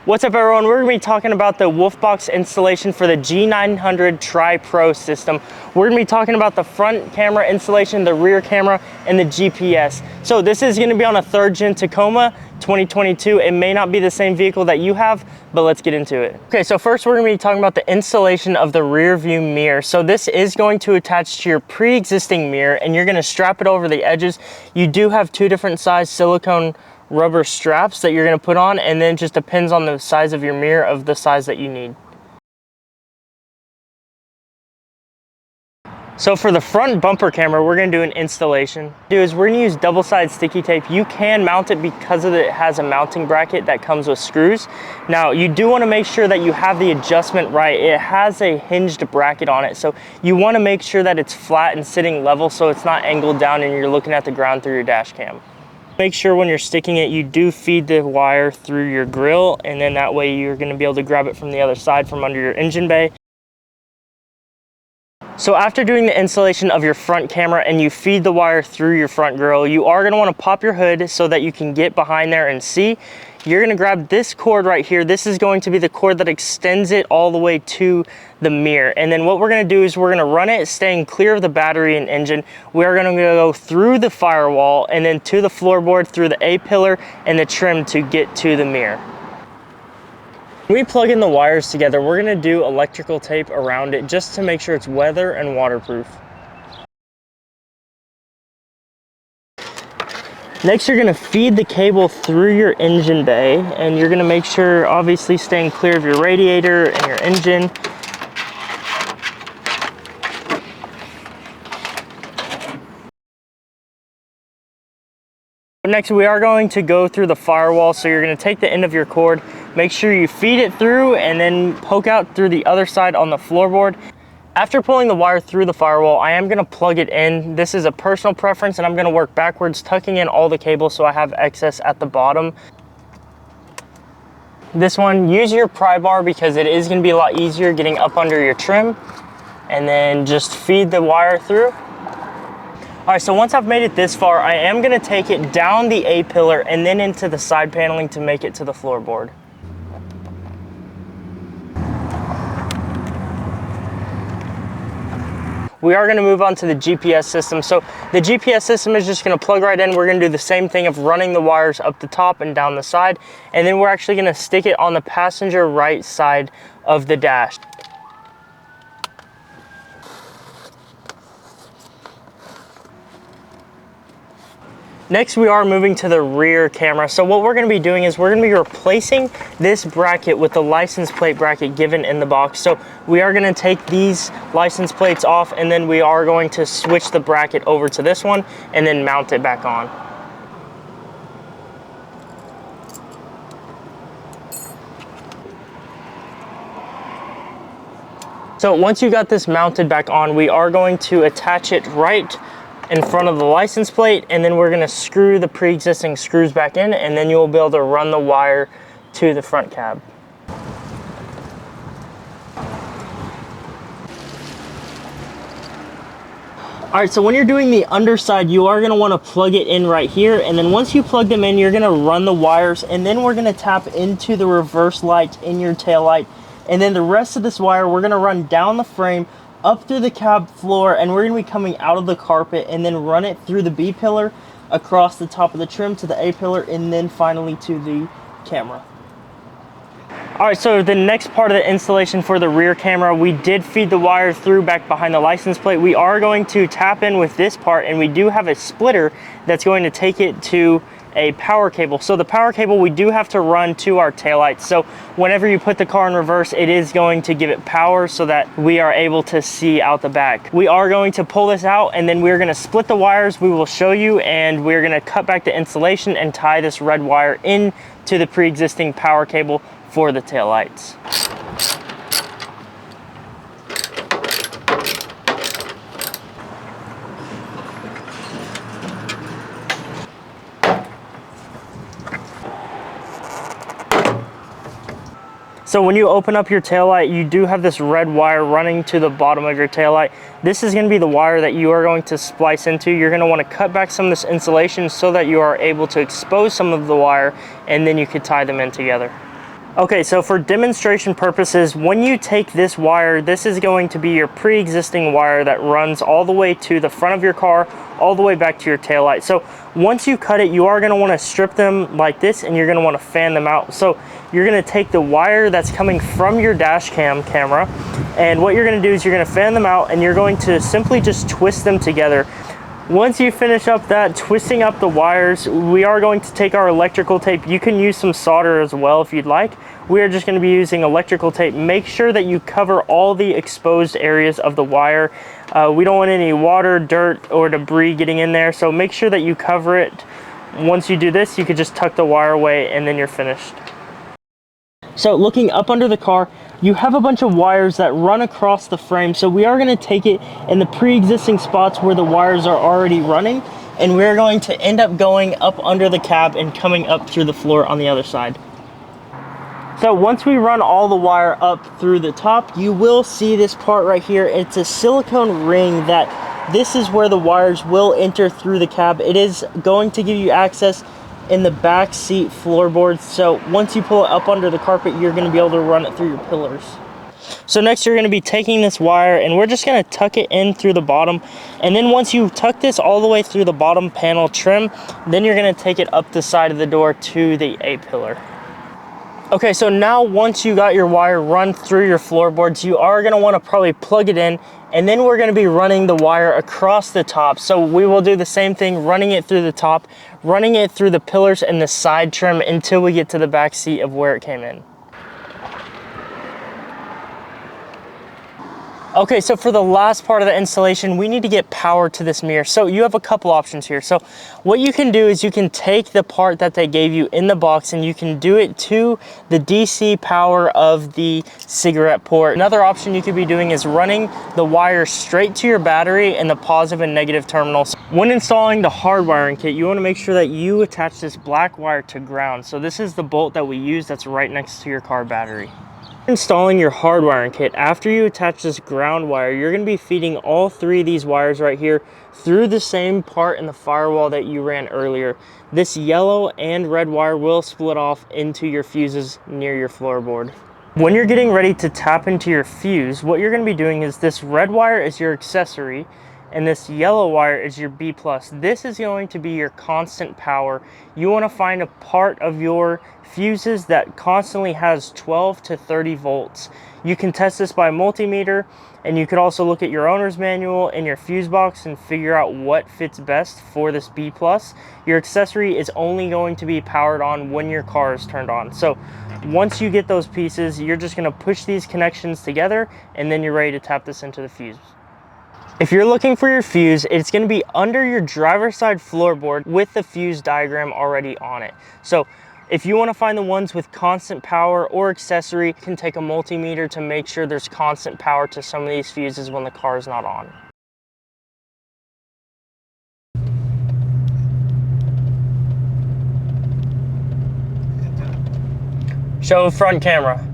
What's up everyone, we're going to be talking about the Wolfbox installation for the G900 Tripro system. We're going to be talking about the front camera installation, the rear camera, and the GPS. So this is going to be on a 3rd gen Tacoma 2022. It may not be the same vehicle that you have, but let's get into it. Okay, so first we're going to be talking about the installation of the rear view mirror. So this is going to attach to your pre-existing mirror and you're going to strap it over the edges. You do have 2 different size silicone rubber straps that you're going to put on, and then it just depends on the size of your mirror of the size that you need. So for the front bumper camera, we're going to do an installation. We're going to use double-sided sticky tape. You can mount it because it has a mounting bracket that comes with screws. Now you do want to make sure that you have the adjustment right. It has a hinged bracket on it, so you want to make sure that it's flat and sitting level so it's not angled down and you're looking at the ground through your dash cam. Make sure when you're sticking it, you do feed the wire through your grill, and then that way you're going to be able to grab it from the other side from under your engine bay. So after doing the installation of your front camera and you feed the wire through your front grill, you are going to want to pop your hood so that you can get behind there and see. You're going to grab this cord right here. This is going to be the cord that extends it all the way to the mirror. And then what we're going to do is we're going to run it staying clear of the battery and engine. We're going to go through the firewall and then to the floorboard, through the A-pillar and the trim to get to the mirror. When we plug in the wires together, we're going to do electrical tape around it just to make sure it's weather and waterproof. Next, you're going to feed the cable through your engine bay, and you're going to make sure, obviously, staying clear of your radiator and your engine. Next, we are going to go through the firewall, so you're going to take the end of your cord, make sure you feed it through, and then poke out through the other side on the floorboard. After pulling the wire through the firewall, I am going to plug it in. This is a personal preference, and I'm going to work backwards, tucking in all the cables so I have excess at the bottom. This one, use your pry bar because it is going to be a lot easier getting up under your trim, and then just feed the wire through. All right, so once I've made it this far, I am going to take it down the A-pillar and then into the side paneling to make it to the floorboard. We are going to move on to the GPS system. So the GPS system is just going to plug right in. We're going to do the same thing of running the wires up the top and down the side. And then we're actually going to stick it on the passenger right side of the dash. Next, we are moving to the rear camera. So what we're going to be doing is we're going to be replacing this bracket with the license plate bracket given in the box. So we are going to take these license plates off, and then we are going to switch the bracket over to this one and then mount it back on. So once you got this mounted back on, we are going to attach it right in front of the license plate, and then we're going to screw the pre-existing screws back in, and then you'll be able to run the wire to the front cab. All right, so when you're doing the underside, you are going to want to plug it in right here, and then once you plug them in, you're going to run the wires, and then we're going to tap into the reverse light in your tail light, and then the rest of this wire we're going to run down the frame, up through the cab floor, and we're going to be coming out of the carpet and then run it through the B pillar, across the top of the trim to the A pillar, and then finally to the camera. All right, so the next part of the installation for the rear camera, we did feed the wire through back behind the license plate. We are going to tap in with this part, and we do have a splitter that's going to take it to a power cable. So the power cable we do have to run to our taillights. So whenever you put the car in reverse, it is going to give it power so that we are able to see out the back. We are going to pull this out, and then we're going to split the wires. We will show you, and we're going to cut back the insulation and tie this red wire in to the pre-existing power cable for the taillights. So when you open up your taillight, you do have this red wire running to the bottom of your taillight. This is going to be the wire that you are going to splice into. You're going to want to cut back some of this insulation so that you are able to expose some of the wire, and then you could tie them in together. Okay, so for demonstration purposes, when you take this wire, this is going to be your pre-existing wire that runs all the way to the front of your car, all the way back to your taillight. So once you cut it, you are going to want to strip them like this, and you're going to want to fan them out. So you're going to take the wire that's coming from your dash cam camera, and what you're going to do is you're going to fan them out, and you're going to simply just twist them together. Once you finish up that twisting up the wires, we are going to take our electrical tape. You can use some solder as well if you'd like. We are just going to be using electrical tape. Make sure that you cover all the exposed areas of the wire. We don't want any water, dirt, or debris getting in there, so make sure that you cover it. Once you do this, you could just tuck the wire away and then you're finished. So looking up under the car, you have a bunch of wires that run across the frame. So we are going to take it in the pre-existing spots where the wires are already running, and we're going to end up going up under the cab and coming up through the floor on the other side. So once we run all the wire up through the top, you will see this part right here. It's a silicone ring that this is where the wires will enter through the cab. It is going to give you access in the back seat floorboards. So once you pull it up under the carpet, you're going to be able to run it through your pillars. So next you're going to be taking this wire, and we're just going to tuck it in through the bottom. And then once you tuck this all the way through the bottom panel trim, then you're going to take it up the side of the door to the A-pillar. Okay, so now once you got your wire run through your floorboards, you are going to want to probably plug it in, and then we're going to be running the wire across the top. So we will do the same thing, running it through the top, running it through the pillars and the side trim until we get to the back seat of where it came in. Okay, so for the last part of the installation, we need to get power to this mirror. So you have a couple options here. So what you can do is you can take the part that they gave you in the box and you can do it to the DC power of the cigarette port. Another option you could be doing is running the wire straight to your battery in the positive and negative terminals. When installing the hardwiring kit, you want to make sure that you attach this black wire to ground. So this is the bolt that we use that's right next to your car battery. Installing your hardwiring kit, after you attach this ground wire, you're going to be feeding all three of these wires right here through the same part in the firewall that you ran earlier. This yellow and red wire will split off into your fuses near your floorboard. When you're getting ready to tap into your fuse, what you're going to be doing is this red wire is your accessory, and this yellow wire is your B+. This is going to be your constant power. You want to find a part of your fuses that constantly has 12 to 30 volts. You can test this by multimeter, and you could also look at your owner's manual in your fuse box and figure out what fits best for this B+. Your accessory is only going to be powered on when your car is turned on. So once you get those pieces, you're just going to push these connections together, and then you're ready to tap this into the fuse. If you're looking for your fuse, it's going to be under your driver's side floorboard with the fuse diagram already on it. So if you want to find the ones with constant power or accessory, you can take a multimeter to make sure there's constant power to some of these fuses when the car is not on. Show front camera.